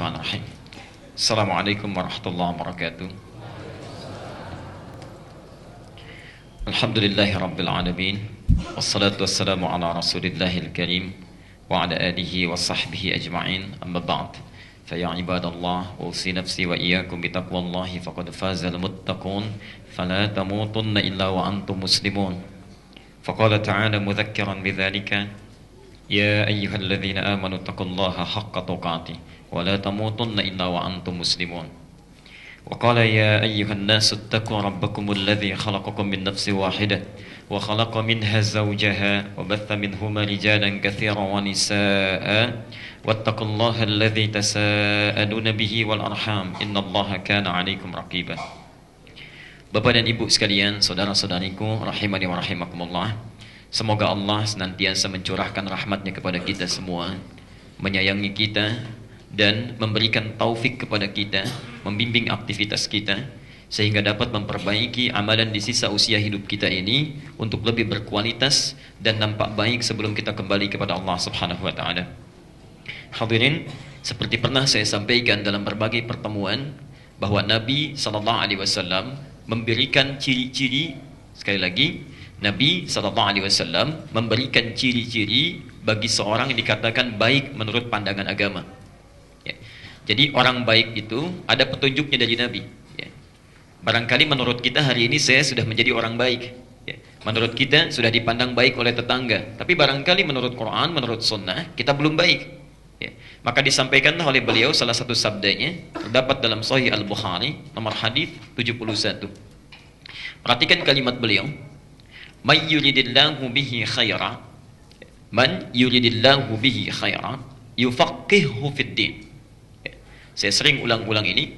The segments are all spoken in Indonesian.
Bismillahirrahmanirrahim. Assalamualaikum warahmatullahi wabarakatuh. Alhamdulillahi rabbil alamin. Wassalatu wassalamu ala rasulillahil karim wa ala alihi wa sahbihi ajma'in. Amma ba'd. Fa ya ibadallah, usi nafsi wa iyyakum bitaqwallahi faqad fazal muttaqun fala tamutunna illa wa antum muslimun. Faqala ta'ala mudhakkiran bidzalika ya ayyuhalladzina amanu taqullaha haqqa tuqatih wa la tamutunna illa wa antum muslimun. Wa qala ya ayyuhan nasu ittaqu rabbakumul ladzi khalaqakum min nafsin wahidah wa khalaqa minha zawjaha wa batha minhuma rijalan katsiran wa nisaa'a wattaqullaha alladzi tasaaluna bihi wal arham innallaha kana 'alaikum raqiba. Bapak dan Ibu sekalian, saudara-saudariku rahimani wa rahimakumullah. Semoga Allah senantiasa mencurahkan rahmatnya kepada kita semua, menyayangi kita dan memberikan taufik kepada kita, membimbing aktivitas kita sehingga dapat memperbaiki amalan di sisa usia hidup kita ini untuk lebih berkualitas dan nampak baik sebelum kita kembali kepada Allah Subhanahu wa taala. Hadirin, seperti pernah saya sampaikan dalam berbagai pertemuan bahwa Nabi sallallahu alaihi wasallam memberikan ciri-ciri, sekali lagi Nabi SAW memberikan ciri-ciri bagi seorang yang dikatakan baik menurut pandangan agama. Ya. Jadi orang baik itu ada petunjuknya dari Nabi. Ya. Barangkali menurut kita hari ini saya sudah menjadi orang baik. Ya. Menurut kita sudah dipandang baik oleh tetangga. Tapi barangkali menurut Quran, menurut Sunnah, kita belum baik. Ya. Maka disampaikanlah oleh beliau salah satu sabdanya, terdapat dalam Sahih Al-Bukhari, nomor hadis 71. Perhatikan kalimat beliau. Man yuridillahu bihi khaira, man yuridillahu bihi khaira yufaqqihhu fid din. Saya sering ulang-ulang ini.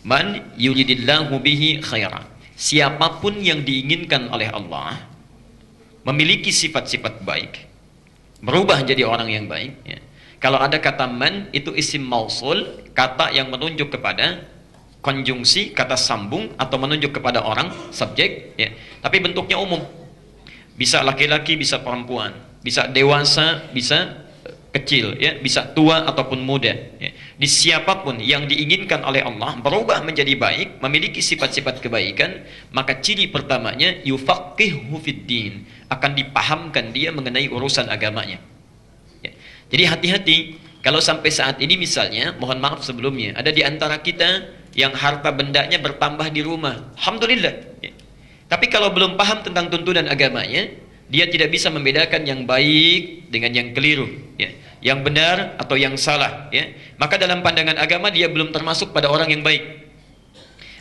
Man yuridillahu bihi khaira, siapapun yang diinginkan oleh Allah memiliki sifat-sifat baik, berubah menjadi orang yang baik, ya. Kalau ada kata man, itu isim mausul, kata yang menunjuk kepada konjungsi, kata sambung, atau menunjuk kepada orang, subjek, ya. Tapi bentuknya umum. Bisa laki-laki, bisa perempuan, bisa dewasa, bisa kecil, ya, bisa tua ataupun muda. Ya. Di siapapun yang diinginkan oleh Allah berubah menjadi baik, memiliki sifat-sifat kebaikan, maka ciri pertamanya yufaqqihhu fid din, akan dipahamkan dia mengenai urusan agamanya. Ya. Jadi hati-hati kalau sampai saat ini misalnya, mohon maaf sebelumnya, ada di antara kita yang harta bendanya bertambah di rumah, alhamdulillah. Ya. Tapi kalau belum paham tentang tuntunan agamanya, dia tidak bisa membedakan yang baik dengan yang keliru, ya, yang benar atau yang salah, ya. Maka dalam pandangan agama dia belum termasuk pada orang yang baik.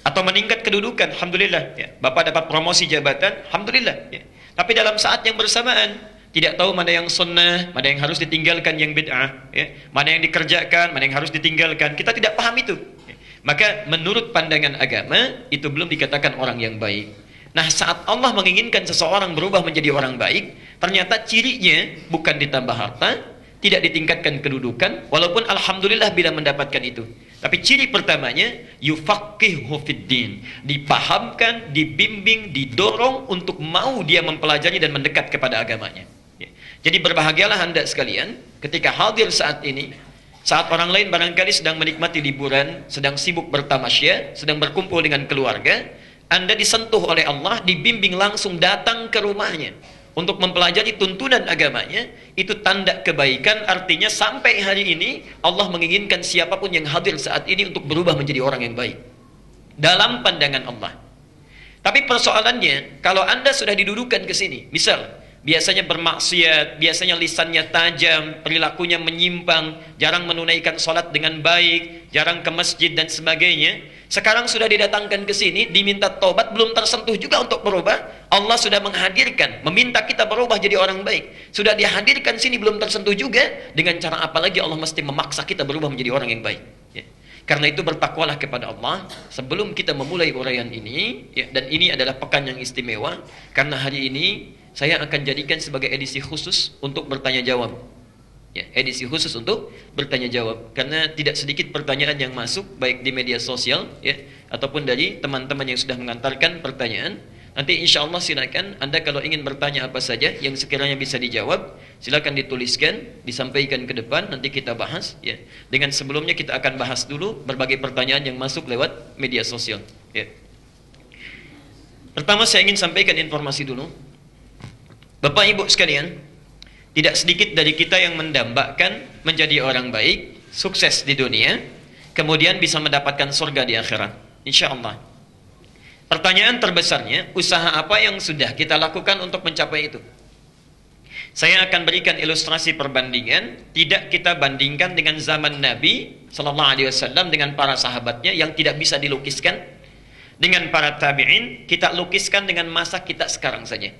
Atau meningkat kedudukan, alhamdulillah, ya. Bapak dapat promosi jabatan, alhamdulillah, ya. Tapi dalam saat yang bersamaan tidak tahu mana yang sunnah, mana yang harus ditinggalkan, yang bid'ah, ya. Mana yang dikerjakan, mana yang harus ditinggalkan. Kita tidak paham itu, ya. Maka menurut pandangan agama itu belum dikatakan orang yang baik. Nah, saat Allah menginginkan seseorang berubah menjadi orang baik, ternyata cirinya bukan ditambah harta, tidak ditingkatkan kedudukan, walaupun alhamdulillah bila mendapatkan itu. Tapi ciri pertamanya yufaqqihhu fid din, dipahamkan, dibimbing, didorong untuk mau dia mempelajari dan mendekat kepada agamanya. Ya. Jadi berbahagialah Anda sekalian ketika hadir saat ini, saat orang lain barangkali sedang menikmati liburan, sedang sibuk bertamasya, sedang berkumpul dengan keluarga, Anda disentuh oleh Allah, dibimbing langsung datang ke rumahnya untuk mempelajari tuntunan agamanya. Itu tanda kebaikan, artinya sampai hari ini Allah menginginkan siapapun yang hadir saat ini untuk berubah menjadi orang yang baik dalam pandangan Allah. Tapi persoalannya, kalau Anda sudah didudukan ke sini, misal biasanya bermaksiat, biasanya lisannya tajam, perilakunya menyimpang, jarang menunaikan sholat dengan baik, jarang ke masjid dan sebagainya. Sekarang sudah didatangkan ke sini, diminta tobat, belum tersentuh juga untuk berubah. Allah sudah menghadirkan, meminta kita berubah jadi orang baik. Sudah dihadirkan sini, belum tersentuh juga. Dengan cara apa lagi Allah mesti memaksa kita berubah menjadi orang yang baik, ya. Karena itu bertakwalah kepada Allah sebelum kita memulai uraian ini, ya. Dan ini adalah pekan yang istimewa, karena hari ini saya akan jadikan sebagai edisi khusus untuk bertanya jawab, ya, edisi khusus untuk bertanya jawab, karena tidak sedikit pertanyaan yang masuk baik di media sosial, ya, ataupun dari teman-teman yang sudah mengantarkan pertanyaan. Nanti insya Allah silakan Anda kalau ingin bertanya apa saja yang sekiranya bisa dijawab, Silakan dituliskan, disampaikan ke depan, nanti kita bahas. Ya. Dengan sebelumnya kita akan bahas dulu berbagai pertanyaan yang masuk lewat media sosial. Ya. Pertama saya ingin sampaikan informasi dulu. Bapak Ibu sekalian, tidak sedikit dari kita yang mendambakan menjadi orang baik, sukses di dunia, kemudian bisa mendapatkan surga di akhirat. Insya Allah. Pertanyaan terbesarnya, usaha apa yang sudah kita lakukan untuk mencapai itu? Saya akan berikan ilustrasi perbandingan. Tidak kita bandingkan dengan zaman Nabi Sallallahu Alaihi Wasallam dengan para sahabatnya yang tidak bisa dilukiskan. Dengan para tabi'in, kita lukiskan dengan masa kita sekarang saja.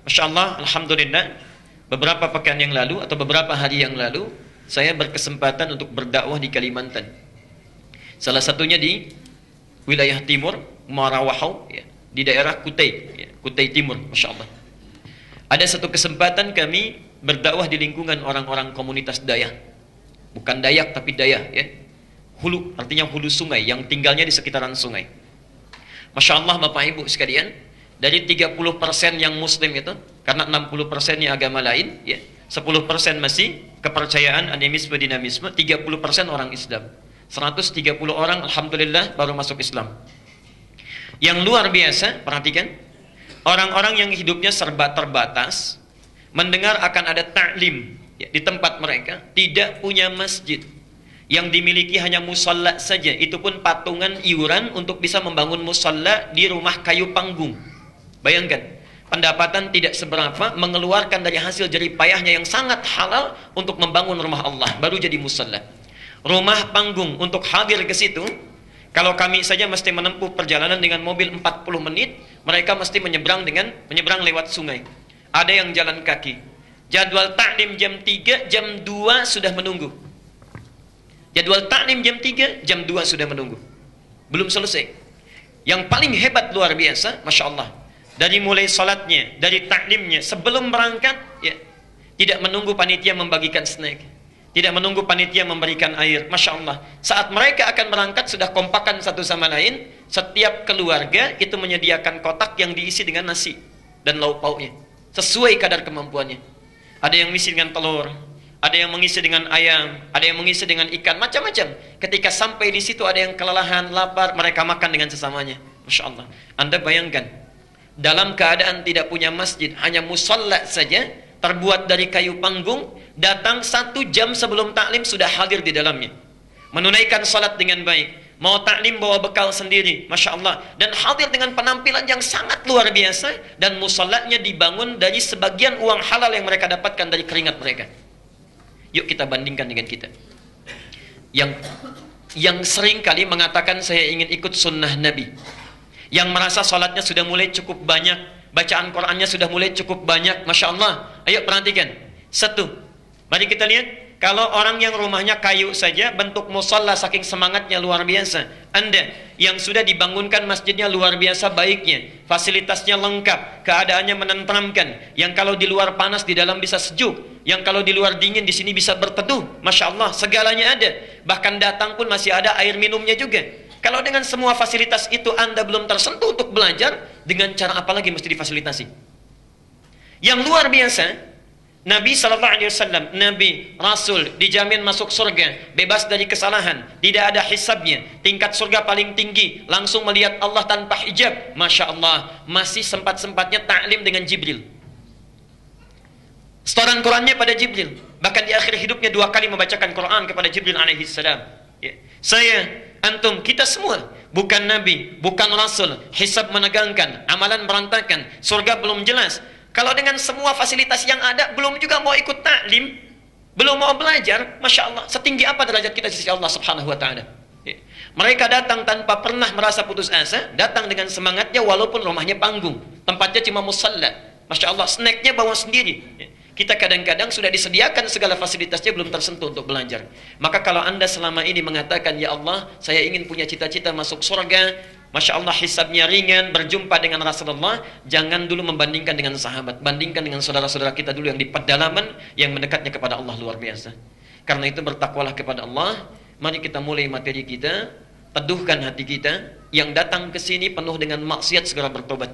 Masya Allah, Alhamdulillah, beberapa pekan yang lalu atau beberapa hari yang lalu, saya berkesempatan untuk berdakwah di Kalimantan. Salah satunya di wilayah timur, Marawahau, ya, di daerah Kutai, ya, Kutai Timur, Masya Allah. Ada satu kesempatan kami berdakwah di lingkungan orang-orang komunitas Dayak. Bukan Dayak, tapi Dayak, ya. Hulu, artinya hulu sungai, yang tinggalnya di sekitaran sungai. Masya Allah, Bapak Ibu sekalian, dari 30% yang muslim itu, karena 60%-nya agama lain, ya, 10% masih kepercayaan animisme dinamisme, 30% orang Islam. 130 orang alhamdulillah baru masuk Islam. Yang luar biasa, perhatikan, orang-orang yang hidupnya serba terbatas, mendengar akan ada ta'lim, ya, di tempat mereka, tidak punya masjid, yang dimiliki hanya musalla saja, itu pun patungan iuran untuk bisa membangun musalla di rumah kayu panggung. Bayangkan, pendapatan tidak seberapa, mengeluarkan dari hasil jerih payahnya yang sangat halal untuk membangun rumah Allah, baru jadi musalla. Rumah panggung untuk hadir ke situ, kalau kami saja mesti menempuh perjalanan dengan mobil 40 menit, mereka mesti menyeberang lewat sungai. Ada yang jalan kaki. Jadwal taklim jam 3, jam 2 sudah menunggu. Jadwal taklim jam 3, jam 2 sudah menunggu. Belum selesai. Yang paling hebat luar biasa, Masya Allah, dari mulai salatnya, dari taklimnya, sebelum berangkat, ya, tidak menunggu panitia membagikan snack, tidak menunggu panitia memberikan air. Masya Allah, saat mereka akan berangkat sudah kompakan satu sama lain. Setiap keluarga itu menyediakan kotak yang diisi dengan nasi dan lauk pauknya sesuai kadar kemampuannya. Ada yang mengisi dengan telur, ada yang mengisi dengan ayam, ada yang mengisi dengan ikan, macam-macam. Ketika sampai di situ ada yang kelelahan, lapar, mereka makan dengan sesamanya. Masya Allah, Anda bayangkan, dalam keadaan tidak punya masjid, hanya musalla saja, terbuat dari kayu panggung, datang 1 jam sebelum taklim sudah hadir di dalamnya, menunaikan salat dengan baik, mau taklim bawa bekal sendiri, Masya Allah, dan hadir dengan penampilan yang sangat luar biasa, dan musallanya dibangun dari sebagian uang halal yang mereka dapatkan dari keringat mereka. Yuk kita bandingkan dengan kita yang sering kali mengatakan saya ingin ikut sunnah Nabi, yang merasa salatnya sudah mulai cukup banyak, bacaan Qur'annya sudah mulai cukup banyak, Masya Allah. Ayo perhatikan. Satu, mari kita lihat, kalau orang yang rumahnya kayu saja, bentuk musalla saking semangatnya luar biasa. Anda yang sudah dibangunkan masjidnya luar biasa baiknya, fasilitasnya lengkap, keadaannya menenteramkan, yang kalau di luar panas di dalam bisa sejuk, yang kalau di luar dingin di sini bisa berteduh, Masya Allah, segalanya ada. Bahkan datang pun masih ada air minumnya juga. Kalau dengan semua fasilitas itu Anda belum tersentuh untuk belajar, dengan cara apa lagi mesti difasilitasi? Yang luar biasa, Nabi SAW, Nabi, Rasul, dijamin masuk surga, bebas dari kesalahan, tidak ada hisabnya, tingkat surga paling tinggi, langsung melihat Allah tanpa hijab. Masya Allah, masih sempat-sempatnya taklim dengan Jibril. Setoran Qurannya pada Jibril. Bahkan di akhir hidupnya 2 kali membacakan Quran kepada Jibril alaihissalam. Ya. Saya, antum, kita semua bukan Nabi, bukan Rasul, hisab menegangkan, amalan berantakan, surga belum jelas. Kalau dengan semua fasilitas yang ada, belum juga mau ikut taklim, belum mau belajar, Masya Allah, setinggi apa derajat kita di sisi Allah subhanahu wa ta'ala. Ya. Mereka datang tanpa pernah merasa putus asa, datang dengan semangatnya walaupun rumahnya panggung, tempatnya cuma musalla. Masya Allah, snacknya bawa sendiri. Ya. Kita kadang-kadang sudah disediakan segala fasilitasnya, belum tersentuh untuk belajar. Maka kalau Anda selama ini mengatakan, ya Allah, saya ingin punya cita-cita masuk surga, Masya Allah, hisabnya ringan, berjumpa dengan Rasulullah, jangan dulu membandingkan dengan sahabat, bandingkan dengan saudara-saudara kita dulu yang di pedalaman, yang mendekatnya kepada Allah luar biasa. Karena itu bertakwalah kepada Allah. Mari kita mulai materi kita, teduhkan hati kita. Yang datang ke sini penuh dengan maksiat, segera bertobat.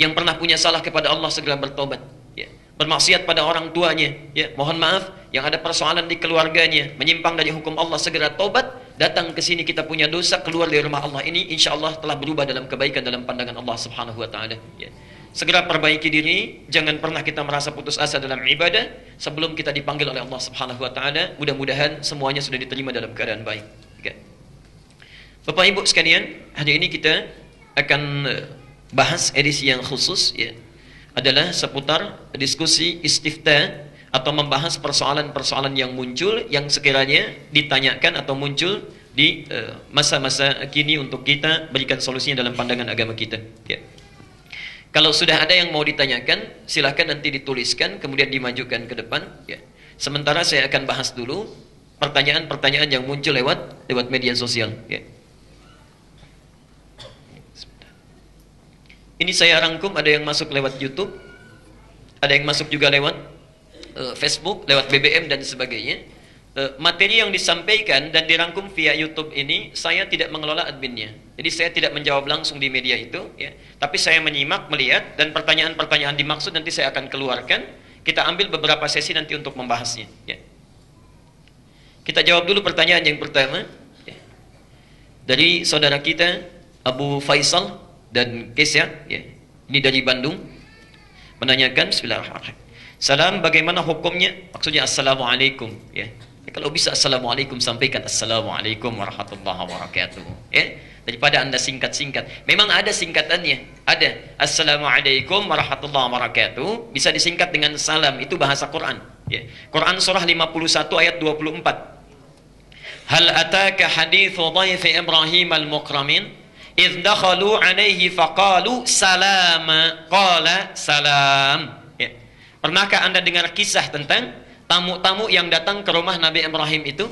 Yang pernah punya salah kepada Allah, segera bertobat. Ya. bermaksiat pada orang tuanya, ya, mohon maaf, yang ada persoalan di keluarganya, menyimpang dari hukum Allah, segera tobat, datang ke sini, kita punya dosa, keluar dari rumah Allah ini, insya Allah telah berubah dalam kebaikan dalam pandangan Allah Subhanahu wa taala, ya. Segera perbaiki diri, jangan pernah kita merasa putus asa dalam ibadah sebelum kita dipanggil oleh Allah Subhanahu wa taala. Mudah-mudahan semuanya sudah diterima dalam keadaan baik. Okay. Bapak Ibu sekalian, hari ini kita akan bahas edisi yang khusus, ya, adalah seputar diskusi istifta atau membahas persoalan-persoalan yang muncul yang sekiranya ditanyakan atau muncul di masa-masa kini untuk kita berikan solusinya dalam pandangan agama kita, ya. Kalau sudah ada yang mau ditanyakan, silahkan nanti dituliskan kemudian dimajukan ke depan, ya. Sementara saya akan bahas dulu pertanyaan-pertanyaan yang muncul lewat media sosial, ya. Ini saya rangkum, ada yang masuk lewat YouTube, ada yang masuk juga lewat Facebook, lewat BBM dan sebagainya. Materi yang disampaikan dan dirangkum via YouTube ini, saya tidak mengelola adminnya. Jadi saya tidak menjawab langsung di media itu, ya. Tapi saya menyimak, melihat, dan pertanyaan-pertanyaan dimaksud nanti saya akan keluarkan. Kita ambil beberapa sesi nanti untuk membahasnya, ya. Kita jawab dulu pertanyaan yang pertama, ya, dari saudara kita Abu Faisal dan Kesya, ya, ini dari Bandung, menanyakan, bismillahirrahmanirrahim, salam, bagaimana hukumnya, maksudnya assalamualaikum, ya. Kalau bisa assalamualaikum, sampaikan assalamualaikum warahmatullahi wabarakatuh, ya, daripada anda singkat-singkat. Memang ada singkatannya, ada assalamualaikum warahmatullahi wabarakatuh, bisa disingkat dengan salam, itu bahasa Quran, ya. Quran surah 51 ayat 24, hal ataka hadithu dhaifi Ibrahim al-mukramin idh dakhalu alaihi faqalu salama, qala salam, ya. Pernahkah anda dengar kisah tentang tamu-tamu yang datang ke rumah Nabi Ibrahim itu?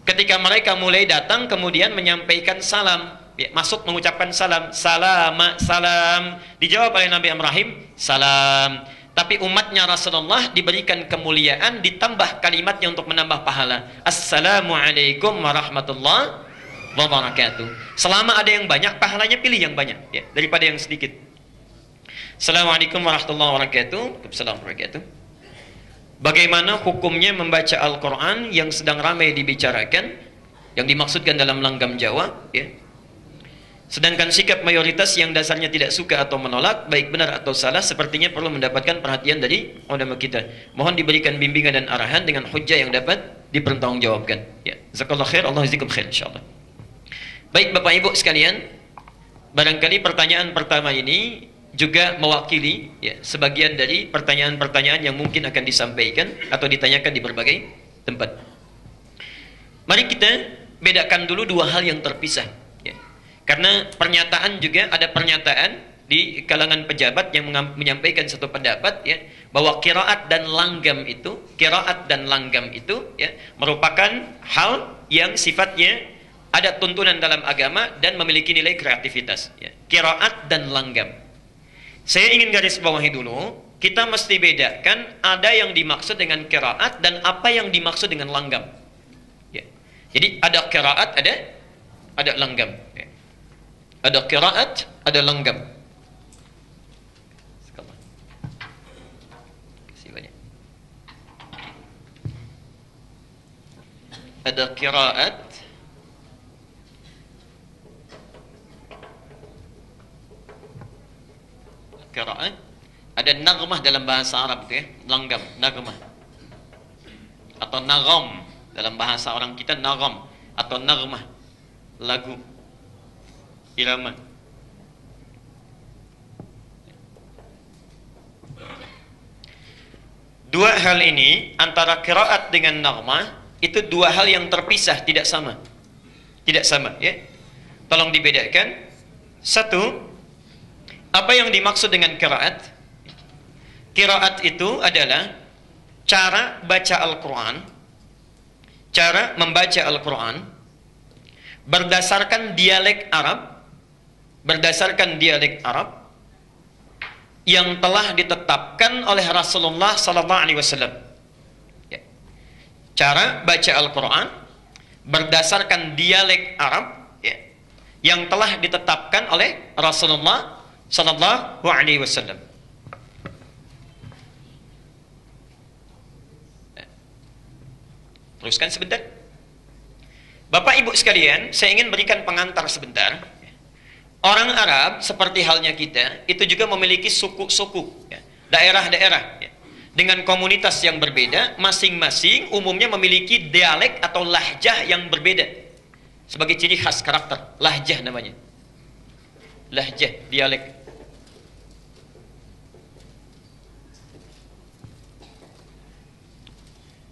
Ketika mereka mulai datang kemudian menyampaikan salam, ya, masuk mengucapkan salam, salama, salam, dijawab oleh Nabi Ibrahim salam. Tapi umatnya Rasulullah diberikan kemuliaan, ditambah kalimatnya untuk menambah pahala, assalamualaikum warahmatullahi wabarakatuh. Selama ada yang banyak, pahalanya pilih yang banyak, ya, daripada yang sedikit. Assalamualaikum warahmatullahi wabarakatuh. Waalaikumsalam warahmatullahi wabarakatuh. Bagaimana hukumnya membaca Al-Quran yang sedang ramai dibicarakan, yang dimaksudkan dalam langgam Jawa, ya. Sedangkan sikap mayoritas yang dasarnya tidak suka atau menolak, baik benar atau salah, sepertinya perlu mendapatkan perhatian dari ulama kita. Mohon diberikan bimbingan dan arahan dengan hujjah yang dapat dipertanggungjawabkan, ya. Jazakallahu khair, Allah jazakum khair insyaallah. Baik Bapak Ibu sekalian, barangkali pertanyaan pertama ini juga mewakili, ya, sebagian dari pertanyaan-pertanyaan yang mungkin akan disampaikan atau ditanyakan di berbagai tempat. Mari kita bedakan dulu dua hal yang terpisah, ya. Karena pernyataan juga ada pernyataan di kalangan pejabat yang menyampaikan satu pendapat, ya, bahwa qiraat dan langgam itu, ya, merupakan hal yang sifatnya ada tuntunan dalam agama dan memiliki nilai kreativitas, ya. Qiraat dan langgam. Saya ingin garis bawahi dulu, kita mesti bedakan ada yang dimaksud dengan qiraat dan apa yang dimaksud dengan langgam, ya. Jadi ada qiraat, ada langgam, ya. Ada qiraat, ada langgam. Terima kasih banyak. Ada qiraat, ada naghmah dalam bahasa Arab itu, ya, langgam, naghmah, atau nagham dalam bahasa orang kita, nagham atau naghmah, lagu, irama. Dua hal ini antara qiraat dengan naghmah itu dua hal yang terpisah, tidak sama, ya. Tolong dibedakan. Satu, apa yang dimaksud dengan qiraat? Qiraat itu adalah cara baca Al-Quran, cara membaca Al-Quran berdasarkan dialek Arab yang telah ditetapkan oleh Rasulullah SAW. Ya. Cara baca Al-Quran berdasarkan dialek Arab, ya, yang telah ditetapkan oleh Rasulullah Sallallahu Alaihi Wasallam. Teruskan sebentar. Bapak Ibu sekalian, saya ingin berikan pengantar sebentar. Orang Arab seperti halnya kita, itu juga memiliki suku-suku, ya, daerah-daerah, ya, dengan komunitas yang berbeda, masing-masing umumnya memiliki dialek atau lahjah yang berbeda. Sebagai ciri khas karakter, lahjah namanya. Lahjah, dialek.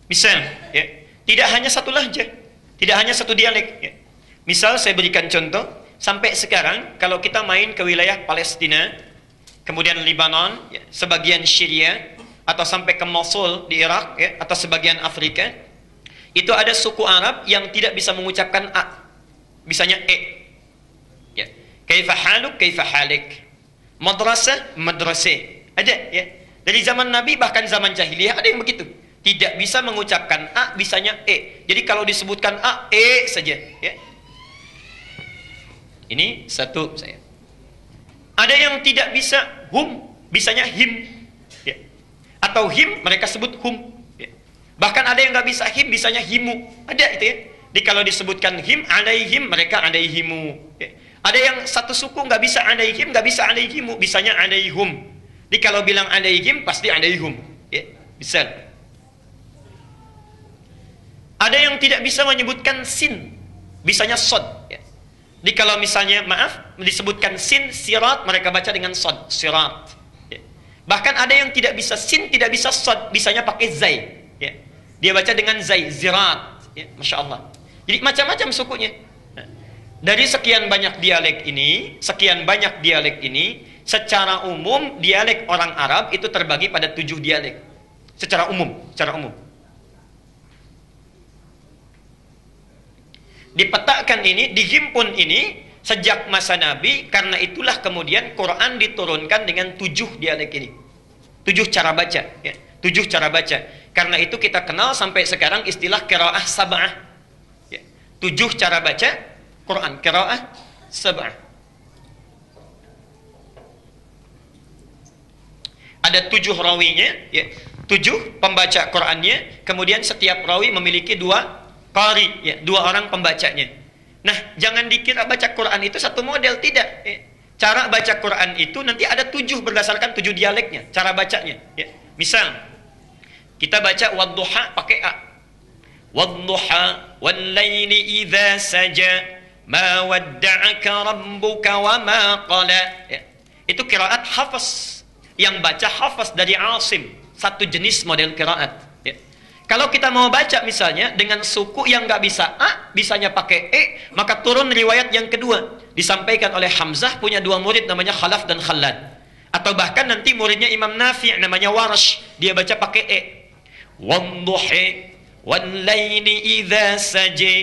Misal, ya, tidak hanya satu lahjah, tidak hanya satu dialek. Ya. Misal saya berikan contoh, sampai sekarang kalau kita main ke wilayah Palestina, kemudian Lebanon, ya, sebagian Syria, atau sampai ke Mosul di Irak, ya, atau sebagian Afrika, itu ada suku Arab yang tidak bisa mengucapkan a, bisanya e. Ya. Kaifa haluk, kaifa halik. Madrasah, madrasah. Ada, ya. Dari zaman Nabi bahkan zaman jahiliyah ada yang begitu. Tidak bisa mengucapkan a, bisanya e. Jadi kalau disebutkan a, e saja, ya. Ini satu saya. Ada yang tidak bisa hum, bisanya him, ya. Atau him mereka sebut hum, ya. Bahkan ada yang nggak bisa him, bisanya himu. Ada itu, ya. Jadi kalau disebutkan him, alaihim, mereka alaihimu, ya. Ada yang satu suku nggak bisa alaihim, nggak bisa alaihimu, bisanya alaihum. Jadi kalau bilang alaihim pasti alaihum, ya. Bisa. Ada yang tidak bisa menyebutkan sin, bisanya sod, ya. Jadi kalau misalnya, maaf, disebutkan sin, sirat, mereka baca dengan sod, sirat, ya. Bahkan ada yang tidak bisa sin, tidak bisa sod, bisanya pakai zai, ya. Dia baca dengan zai, zirat, ya. Masya Allah. Jadi macam-macam sukunya. Nah, dari sekian banyak dialek ini, secara umum dialek orang Arab itu terbagi pada 7 dialek. Secara umum. Dipetakan ini, dihimpun ini sejak masa Nabi, karena itulah kemudian Quran diturunkan dengan 7 dialek ini. 7 cara baca, ya. 7 cara baca. Karena itu kita kenal sampai sekarang istilah qiraah sab'ah. Ya. 7 cara baca Quran, qiraah sab'ah. Ada 7 rawinya, ya. 7 pembaca Qurannya, kemudian setiap rawi memiliki 2 qari, ya, 2 orang pembacanya. Nah, jangan dikira baca Quran itu satu model, tidak. Ya. Cara baca Quran itu nanti ada 7 berdasarkan 7 dialeknya, cara bacanya. Ya. Misal, kita baca wadduha pakai a. Wadduha wal-laili idza saja ma wadda'aka rabbuka wa ma qala. Ya. Itu qiraat Hafs. Yang baca Hafs dari Asim, satu jenis model qiraat. Kalau kita mau baca misalnya dengan suku yang nggak bisa a, bisanya pakai e, maka turun riwayat yang kedua. Disampaikan oleh Hamzah, punya 2 murid namanya Khalaf dan Khallad. Atau bahkan nanti muridnya Imam Nafi' namanya Warsh, dia baca pakai e. Wadduhi wal-laili idza saja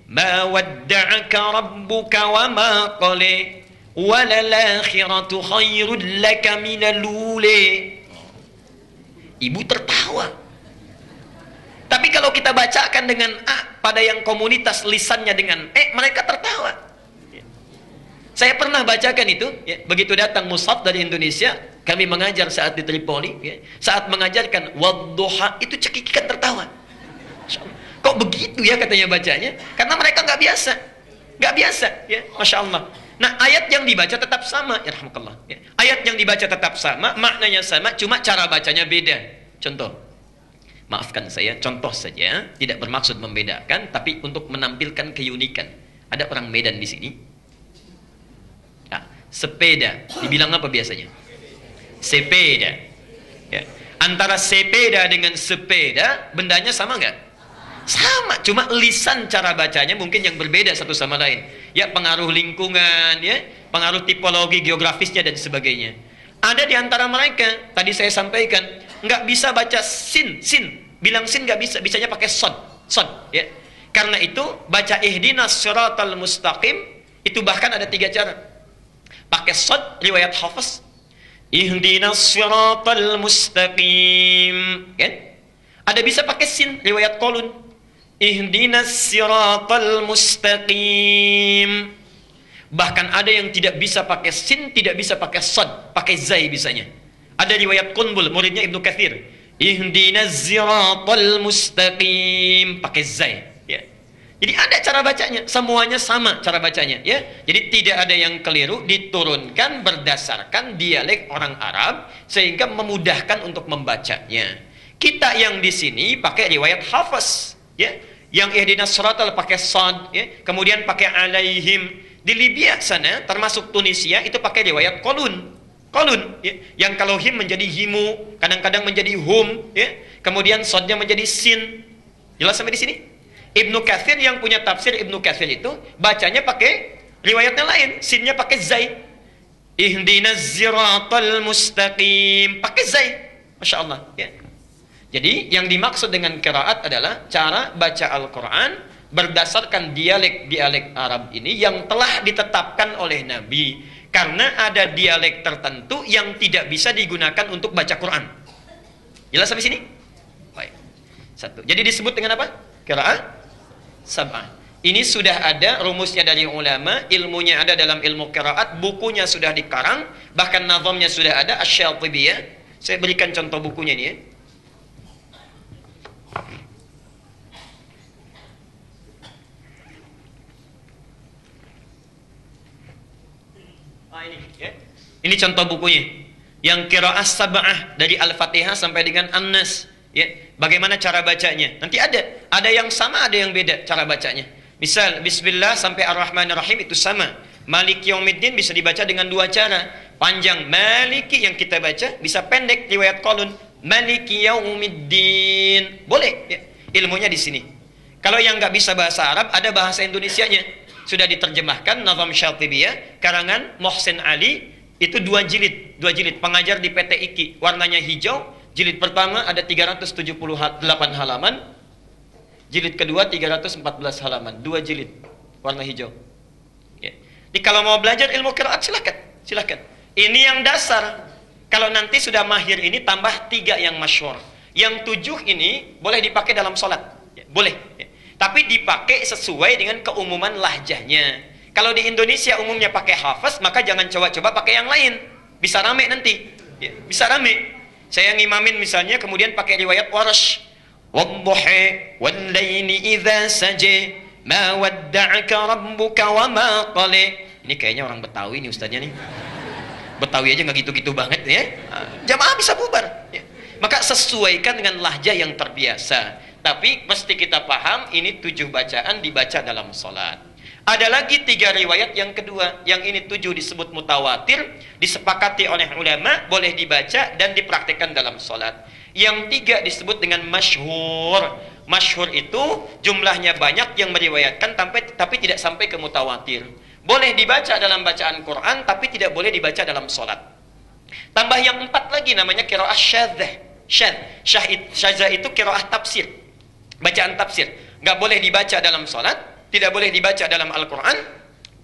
ma wadda'aka rabbuka wa ma qala walal-akhiratu khairul laka minal ula. Ibu tertawa. Tapi kalau kita bacakan dengan A pada yang komunitas lisannya dengan E, mereka tertawa. Saya pernah bacakan itu, ya, begitu datang mushaf dari Indonesia, kami mengajar saat di Tripoli, ya, saat mengajarkan wadduha, itu cekikikan tertawa. Kok begitu ya katanya bacanya? Karena mereka nggak biasa, ya, Masya Allah. Nah, ayat yang dibaca tetap sama, ya rahmatullah. Ya. Ayat yang dibaca tetap sama, maknanya sama, cuma cara bacanya beda. Contoh. Maafkan saya, contoh saja, tidak bermaksud membedakan, tapi untuk menampilkan keunikan. Ada orang Medan di sini. Ya, sepeda, dibilang apa biasanya? Sepeda. Ya. Antara sepeda dengan sepeda, bendanya sama nggak? Sama, cuma lisan cara bacanya mungkin yang berbeda satu sama lain. Ya, pengaruh lingkungan, ya, pengaruh tipologi geografisnya dan sebagainya. Ada di antara mereka, tadi saya sampaikan, nggak bisa baca sin. Bilang sin nggak bisa, bisanya pakai sod, ya. Karena itu baca ihdinas siratal mustaqim itu bahkan ada 3 cara. Pakai sod riwayat Hafs, ihdinas siratal mustaqim, kan? Ada bisa pakai sin riwayat Qalun, ihdinas siratal mustaqim. Bahkan ada yang tidak bisa pakai sin, tidak bisa pakai sod, pakai zai bisanya. Ada riwayat Qunbul, muridnya Ibnu Katsir. Ihdinas siratal mustaqim, pakai zai, ya. Jadi ada cara bacanya, semuanya sama cara bacanya, ya. Jadi tidak ada yang keliru, diturunkan berdasarkan dialek orang Arab sehingga memudahkan untuk membacanya. Kita yang di sini pakai riwayat Hafiz, ya. Yang ihdinas siratal pakai sad, ya. Kemudian pakai alaihim. Di Libya sana, termasuk Tunisia, itu pakai riwayat Qalun. Qalun, ya. Yang kalau him menjadi himu, kadang-kadang menjadi hum, ya. Kemudian sodnya menjadi sin. Jelas sampai di sini? Ibnu Katsir yang punya tafsir Ibnu Katsir itu bacanya pakai riwayatnya lain, sinnya pakai zai. Ihdinas siratal mustaqim, pakai zai. Masya Allah, ya. Jadi yang dimaksud dengan qiraat adalah cara baca Al-Quran berdasarkan dialek-dialek Arab ini yang telah ditetapkan oleh Nabi. Karena ada dialek tertentu yang tidak bisa digunakan untuk baca Quran. Jelas sampai sini? Baik. Satu. Jadi disebut dengan apa? Qiraat sab'ah. Ini sudah ada rumusnya dari ulama, ilmunya ada dalam ilmu qiraat, bukunya sudah dikarang, bahkan nazamnya sudah ada, Asy-Syatibiyah. Saya berikan contoh bukunya ini, ya. Ini, ya. Ini contoh bukunya. Yang qiraat sab'ah dari Al-Fatihah sampai dengan An-Nas, ya. Bagaimana cara bacanya? Nanti ada yang sama, ada yang beda cara bacanya. Misal bismillah sampai Ar-Rahmanir-Rahim itu sama. Maliki Yaumiddin bisa dibaca dengan dua cara. Panjang Maliki yang kita baca, bisa pendek riwayat Qalun Maliki Yaumiddin. Boleh, ya. Ilmunya di sini. Kalau yang nggak bisa bahasa Arab, ada bahasa Indonesianya. Sudah diterjemahkan Nazam Syatibiyah karangan Mohsen Ali, itu dua jilid pengajar di PT IKI, warnanya hijau. Jilid pertama ada 378 halaman, jilid kedua 314 halaman, dua jilid warna hijau, ya. Jadi kalau mau belajar ilmu qiraat silakan. Ini yang dasar. Kalau nanti sudah mahir ini tambah 3 yang masyhur. Yang 7 ini boleh dipakai dalam sholat, ya, boleh, ya. Tapi dipakai sesuai dengan keumuman lahjahnya. Kalau di Indonesia umumnya pakai hafaz, maka jangan coba-coba pakai yang lain. Bisa rame nanti, ya, bisa rame. Saya ngimamin misalnya, kemudian pakai riwayat Warash. Wadduhi wal-laili idza saja ma wadda'aka rabbuka wa ma qala. Ini kayaknya orang Betawi nih ustaznya nih. Betawi aja nggak gitu-gitu banget, ya. Jamaah bisa bubar, ya. Maka sesuaikan dengan lahjah yang terbiasa. Tapi mesti kita paham, ini 7 bacaan dibaca dalam sholat. Ada lagi 3 riwayat yang kedua. Yang ini 7 disebut mutawatir, disepakati oleh ulama, boleh dibaca dan dipraktikkan dalam sholat. Yang 3 disebut dengan masyhur. Masyhur itu jumlahnya banyak yang meriwayatkan, tapi tidak sampai ke mutawatir. Boleh dibaca dalam bacaan Quran, tapi tidak boleh dibaca dalam sholat. Tambah yang 4 lagi, namanya qiraah syadzah. Syadzah itu qiraah tafsir, bacaan tafsir. Nggak boleh dibaca dalam sholat, tidak boleh dibaca dalam Al-Quran,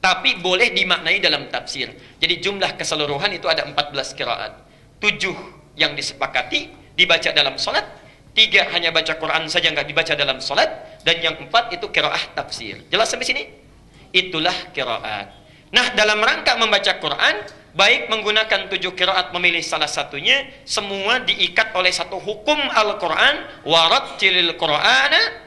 tapi boleh dimaknai dalam tafsir. Jadi jumlah keseluruhan itu ada 14 qiraat. 7 yang disepakati dibaca dalam sholat, 3 hanya baca Quran saja nggak dibaca dalam sholat, dan yang 4 itu qiraah tafsir. Jelas sampai sini? Itulah qiraat. Nah, dalam rangka membaca Quran, baik menggunakan 7 qiraat memilih salah satunya, semua diikat oleh satu hukum Al-Quran, warattilil Qur'ana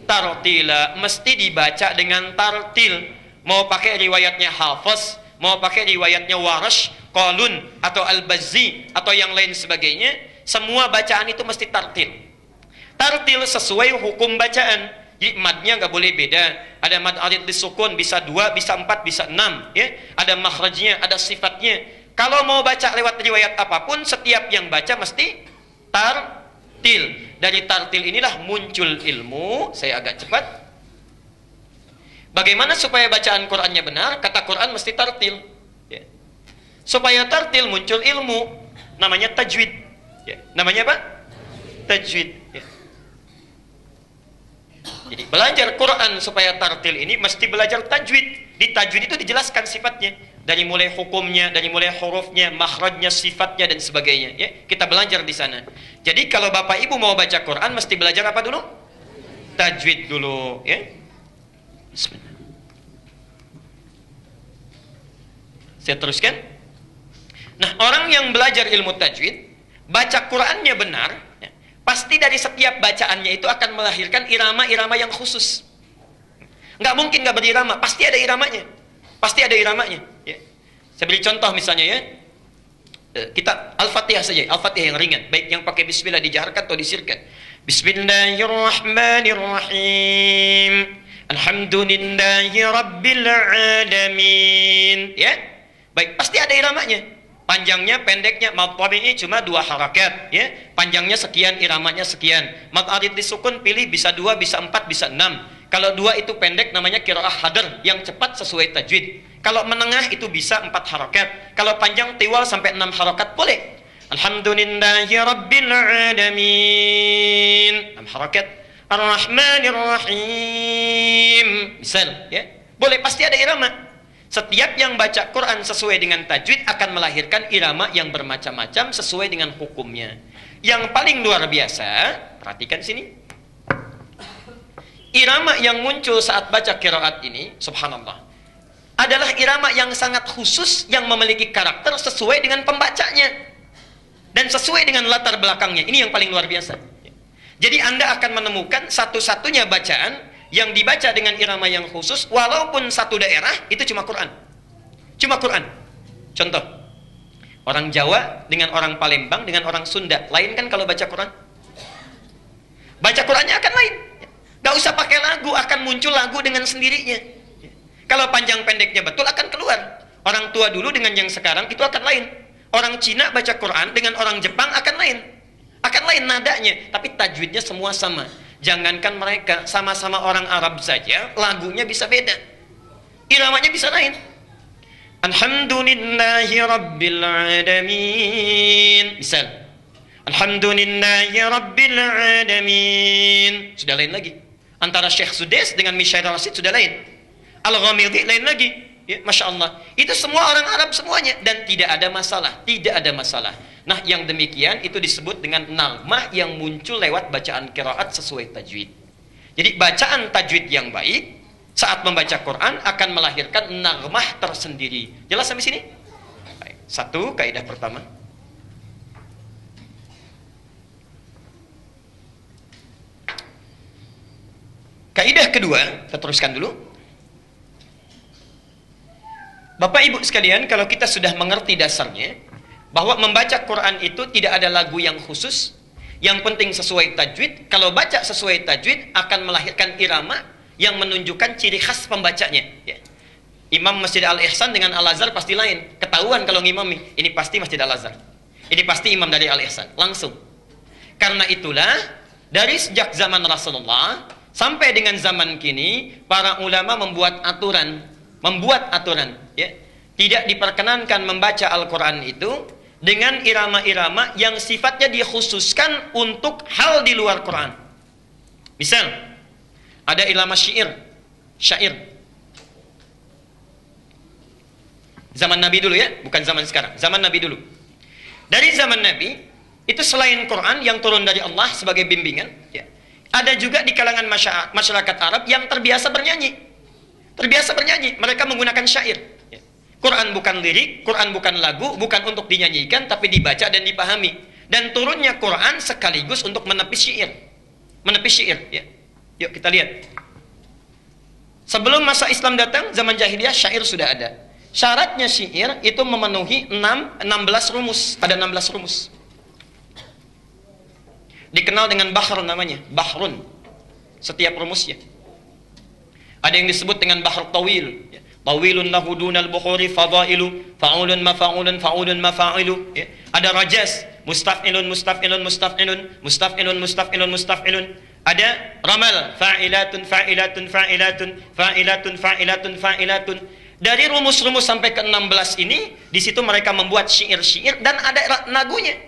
tartila, mesti dibaca dengan tartil. Mau pakai riwayatnya Hafiz, mau pakai riwayatnya Warash, Qalun atau Al-Bazzi atau yang lain sebagainya, semua bacaan itu mesti tartil. Tartil sesuai hukum bacaan. Jadi madnya nggak boleh beda. Ada mad arid disukun, bisa 2, bisa 4, bisa 6, ya. Ada makhrajnya, ada sifatnya. Kalau mau baca lewat riwayat apapun, setiap yang baca mesti tartil. Dari tartil inilah muncul ilmu. Saya agak cepat. Bagaimana supaya bacaan Qurannya benar? Kata Quran mesti tartil, ya. Supaya tartil muncul ilmu, namanya tajwid, ya. Namanya apa? Tajwid, ya. Jadi belajar Quran supaya tartil ini mesti belajar tajwid. Di tajwid itu dijelaskan sifatnya, dari mulai hukumnya, dari mulai hurufnya, makhrajnya, sifatnya dan sebagainya, ya. Kita belajar di sana. Jadi kalau Bapak Ibu mau baca Quran mesti belajar apa dulu? Tajwid dulu, ya. Bismillah. Saya teruskan. Nah, orang yang belajar ilmu tajwid, baca Qurannya benar, ya, pasti dari setiap bacaannya itu akan melahirkan irama-irama yang khusus. Nggak mungkin nggak berirama, pasti ada iramanya. Pasti ada iramanya. Ya. Saya beri contoh misalnya ya. Kita Al-Fatihah saja, Al-Fatihah yang ringan. Baik yang pakai bismillah dijaharkan atau disirkan. Bismillahirrahmanirrahim. Alhamdulillahi rabbil alamin. Ya. Baik, pasti ada iramanya. Panjangnya, pendeknya, mad tabi'i cuma 2 harakat, ya. Panjangnya sekian, iramanya sekian. Mad arid disukun pilih bisa 2, bisa 4, bisa 6. Kalau 2 itu pendek namanya qiraah hadar yang cepat sesuai tajwid. Kalau menengah itu bisa 4 harakat. Kalau panjang tiwal sampai 6 harakat boleh. Alhamdulillahi rabbil alamin. 6 harakat. Ar-Rahmanir Rahim. Misal, ya. Boleh, pasti ada irama. Setiap yang baca Quran sesuai dengan tajwid akan melahirkan irama yang bermacam-macam sesuai dengan hukumnya. Yang paling luar biasa, perhatikan sini. Irama yang muncul saat baca qiraat ini, subhanallah, adalah irama yang sangat khusus yang memiliki karakter sesuai dengan pembacanya dan sesuai dengan latar belakangnya. Ini yang paling luar biasa. Jadi Anda akan menemukan satu-satunya bacaan yang dibaca dengan irama yang khusus walaupun satu daerah itu cuma Quran. Cuma Quran. Contoh, orang Jawa dengan orang Palembang dengan orang Sunda lain kan kalau baca Quran? Baca Qurannya akan lain. Gak usah pakai lagu, akan muncul lagu dengan sendirinya. Kalau panjang pendeknya betul akan keluar. Orang tua dulu dengan yang sekarang itu akan lain. Orang Cina baca Quran dengan orang Jepang akan lain. Akan lain nadanya, tapi tajwidnya semua sama. Jangankan mereka, sama-sama orang Arab saja, lagunya bisa beda. Iramanya bisa lain. Alhamdulillahi rabbil alamin. Misal. Alhamdulillahi rabbil alamin. Sudah lain lagi. Antara Syekh Sudais dengan Mishair Rasid sudah lain. Al-Ghamidi lain lagi. Ya, Masya Allah. Itu semua orang Arab semuanya. Dan tidak ada masalah. Tidak ada masalah. Nah, yang demikian itu disebut dengan nagmah yang muncul lewat bacaan qiraat sesuai tajwid. Jadi bacaan tajwid yang baik saat membaca Quran akan melahirkan nagmah tersendiri. Jelas sampai sini? Baik. Satu, kaidah pertama. Kaidah kedua, kita teruskan dulu. Bapak Ibu sekalian, kalau kita sudah mengerti dasarnya, bahwa membaca Quran itu tidak ada lagu yang khusus, yang penting sesuai tajwid. Kalau baca sesuai tajwid akan melahirkan irama yang menunjukkan ciri khas pembacanya. Ya. Imam Masjid Al-Ihsan dengan Al-Azhar pasti lain. Ketahuan kalau ngimami, ini pasti Masjid Al-Azhar. Ini pasti imam dari Al-Ihsan, langsung. Karena itulah, dari sejak zaman Rasulullah sampai dengan zaman kini, para ulama membuat aturan. Ya. Tidak diperkenankan membaca Al-Quran itu dengan irama-irama yang sifatnya dikhususkan untuk hal di luar Quran. Misal, ada irama syair. Zaman Nabi dulu ya, bukan zaman sekarang. Zaman Nabi dulu. Dari zaman Nabi, itu selain Quran yang turun dari Allah sebagai bimbingan, ya, ada juga di kalangan masyarakat Arab yang terbiasa bernyanyi. Mereka menggunakan syair. Ya. Quran bukan lirik, Quran bukan lagu, bukan untuk dinyanyikan, tapi dibaca dan dipahami. Dan turunnya Quran sekaligus untuk menepis syair. Ya. Yuk kita lihat. Sebelum masa Islam datang, zaman jahiliyah syair sudah ada. Syaratnya syair itu memenuhi 16 rumus. Ada 16 rumus. Dikenal dengan bahr namanya, bahrun. Setiap rumusnya. Ada yang disebut dengan bahr tawil. Ya. Tawilun lahu dunal bukhuri fadailu fa'ulun mafa'ulun fa'ulun mafa'ilu. Ya. Ada rajas, mustaf'ilun. Ada ramal, fa'ilatun. Dari rumus-rumus sampai ke 16 ini, di situ mereka membuat syair-syair dan ada lagunya.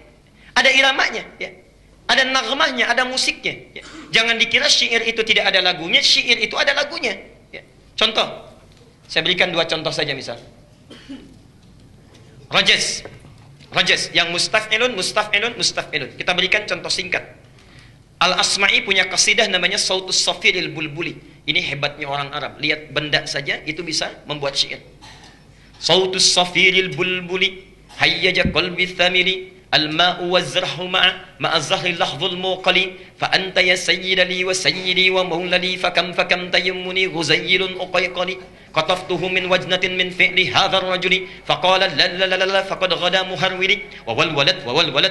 Ada iramanya, ya. Ada nagmahnya, ada musiknya. Ya. Jangan dikira syair itu tidak ada lagunya, syair itu ada lagunya. Ya. Contoh, saya berikan 2 contoh saja misal. Rajas yang mustaf'ilun. Kita berikan contoh singkat. Al-Asma'i punya qasidah namanya Sautus Safiril Bulbuli. Ini hebatnya orang Arab. Lihat benda saja itu bisa membuat syair. Sautus Safiril Bulbuli hayyaja qalbi thamiri al-ma'u waz-zarhu ma'a az-zahri lahzul muqali fa anta ya sayyidali wa sayyidi wa maulali fakam tayammuni ghuzayyilun uqayqali qataftuhu min wajnatin min fi'li hadha ar-rajuli faqala la faqad ghada muharwili wa wal walad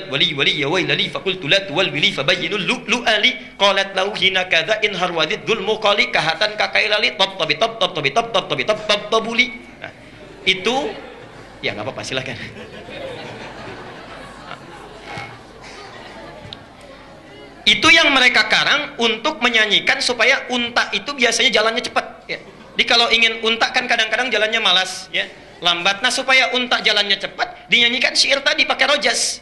wali ya waylali faqultu la tuwalwili fabayyinul lu'ali qalat lahu hina kadha in harwadid dhul muqali kahatan kakailali tabtabi tabuli. Nah, itu ya enggak apa-apa, silakan. Itu yang mereka karang untuk menyanyikan supaya unta itu biasanya jalannya cepat ya. Jadi kalau ingin unta kan kadang-kadang jalannya malas ya, lambat. Nah, supaya unta jalannya cepat dinyanyikan syair tadi pakai rojas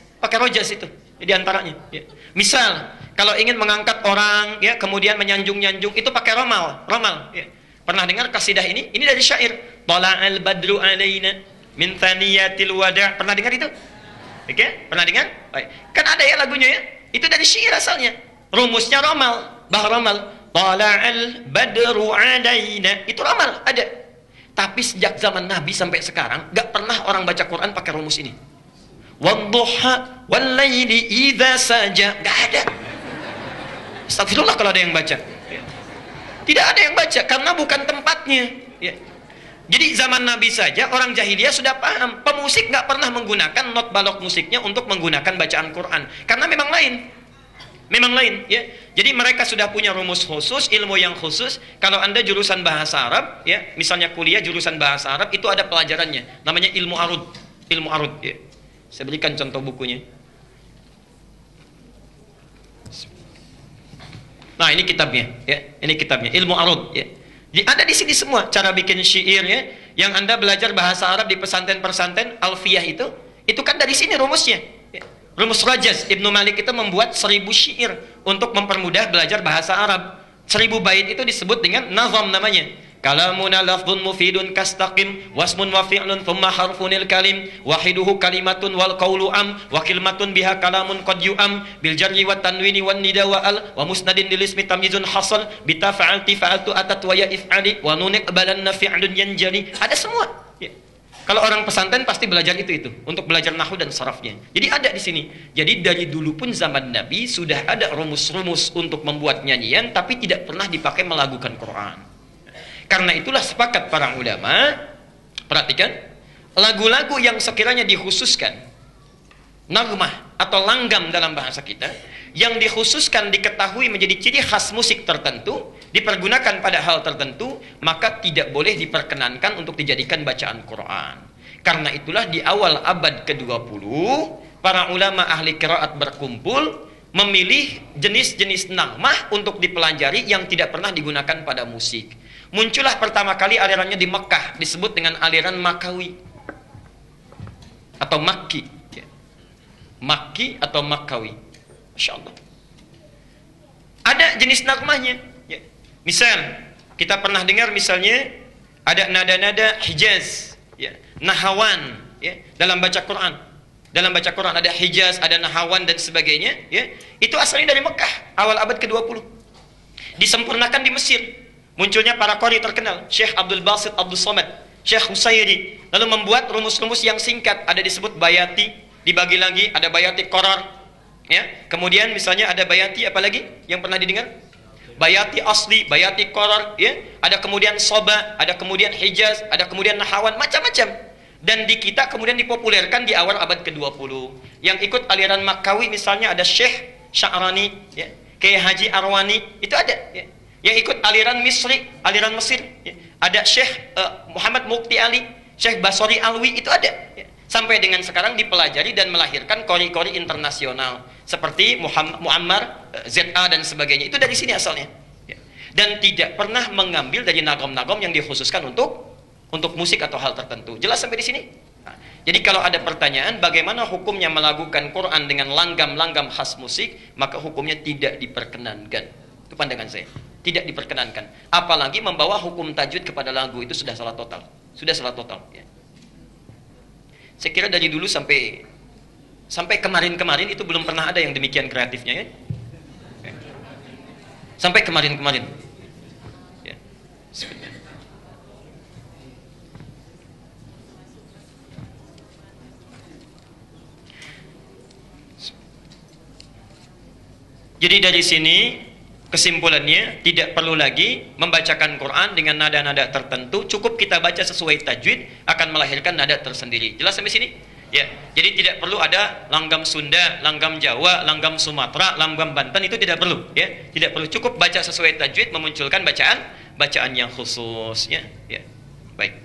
itu di antaranya ya. Misal kalau ingin mengangkat orang ya, kemudian menyanjung-nyanjung itu pakai romal ya. Pernah dengar kasidah ini? Ini dari syair. Tala'al badru alaina min thaniyatil wada'. Pernah dengar itu? Oke, pernah dengar? Baik. Kan ada ya lagunya ya. Itu dari syair asalnya. Rumusnya romal, bah romal. Tala'al badru alaina. Itu romal, ada. Tapi sejak zaman Nabi sampai sekarang gak pernah orang baca Quran pakai rumus ini. Wadduha wallaili idza saja. Gak ada. Astagfirullah kalau ada yang baca. Tidak ada yang baca karena bukan tempatnya ya. Jadi zaman Nabi saja orang jahiliyah sudah paham, pemusik nggak pernah menggunakan not balok musiknya untuk menggunakan bacaan Quran karena memang lain ya. Jadi mereka sudah punya rumus khusus, ilmu yang khusus. Kalau Anda jurusan bahasa Arab ya, misalnya kuliah jurusan bahasa Arab, itu ada pelajarannya namanya ilmu arud ya. Saya berikan contoh bukunya. Nah, ini kitabnya ya. Ini kitabnya ilmu arud ya. Ada di sini semua cara bikin syair ya. Yang Anda belajar bahasa Arab di pesantren-pesantren alfiyah itu kan dari sini rumusnya ya. Rumus Rajaz Ibnu Malik itu membuat 1000 syair untuk mempermudah belajar bahasa Arab. 1000 bait itu disebut dengan nazam namanya. Kalamuna lafdhun mufidun kastaqim wasmun wa fi'lun thumma harfunil kalim wahiduhu kalimatun wal qawlu am wa kalimatun biha kalamun qad yu'am bil jarri wat tanwini wan nida wa al wa musnadin lil ismi tamyizun hasal bi tafa'alti fa'altu atat wa ya if'ali wa nun iqbalanna fi'lun yanjali. Ada semua ya. Kalau orang pesantren pasti belajar itu untuk belajar nahwu dan sarafnya. Jadi ada di sini. Jadi dari dulu pun zaman Nabi sudah ada rumus-rumus untuk membuat nyanyian tapi tidak pernah dipakai melagukan Quran. Karena itulah sepakat para ulama, perhatikan, lagu-lagu yang sekiranya dikhususkan nagmah atau langgam dalam bahasa kita, yang dikhususkan diketahui menjadi ciri khas musik tertentu, dipergunakan pada hal tertentu, maka tidak boleh diperkenankan untuk dijadikan bacaan Quran. Karena itulah di awal abad ke-20, para ulama ahli qiraat berkumpul memilih jenis-jenis nagmah untuk dipelajari yang tidak pernah digunakan pada musik. Muncullah pertama kali alirannya di Mekah, disebut dengan aliran Makawi atau Makki ya. Makki atau Makawi, Masya Allah. Ada jenis nagmahnya ya. Misal kita pernah dengar misalnya ada nada-nada Hijaz ya, Nahawan ya, dalam baca Quran ada Hijaz, ada Nahawan dan sebagainya ya. Itu asalnya dari Mekah awal abad ke-20, disempurnakan di Mesir. Munculnya para qari terkenal, Syekh Abdul Basit Abdul Somad, Syekh Husairi, lalu membuat rumus-rumus yang singkat, ada disebut bayati, dibagi lagi ada bayati qarar ya. Kemudian misalnya ada bayati apa lagi yang pernah didengar? Bayati asli, bayati qarar ya. Ada kemudian soba, ada kemudian Hijaz, ada kemudian Nahawan, macam-macam. Dan di kita kemudian dipopulerkan di awal abad ke-20. Yang ikut aliran Makawi misalnya ada Syekh Sya'rani ya, Kiai Haji Arwani, itu ada ya. Yang ikut aliran Misri, aliran Mesir ya. Ada Syekh Muhammad Mukti Ali, Syekh Basori Alwi, itu ada ya. Sampai dengan sekarang dipelajari dan melahirkan qori-qori internasional seperti Muammar, ZA dan sebagainya. Itu dari sini asalnya ya. Dan tidak pernah mengambil dari nagom-nagom yang dikhususkan untuk musik atau hal tertentu. Jelas sampai di sini? Nah, jadi kalau ada pertanyaan bagaimana hukumnya melakukan Quran dengan langgam-langgam khas musik, maka hukumnya tidak diperkenankan. Itu pandangan saya. Tidak diperkenankan. Apalagi membawa hukum tajwid kepada lagu, itu sudah salah total. Sudah salah total ya. Saya kira dari dulu sampai kemarin-kemarin itu belum pernah ada yang demikian kreatifnya ya. Sampai kemarin-kemarin. Ya. Sebentar. Jadi dari sini kesimpulannya tidak perlu lagi membacakan Quran dengan nada-nada tertentu, cukup kita baca sesuai tajwid akan melahirkan nada tersendiri. Jelas sampai sini? Ya. Jadi tidak perlu ada langgam Sunda, langgam Jawa, langgam Sumatera, langgam Banten, itu tidak perlu, ya. Tidak perlu, cukup baca sesuai tajwid memunculkan bacaan yang khusus, ya. Ya. Baik.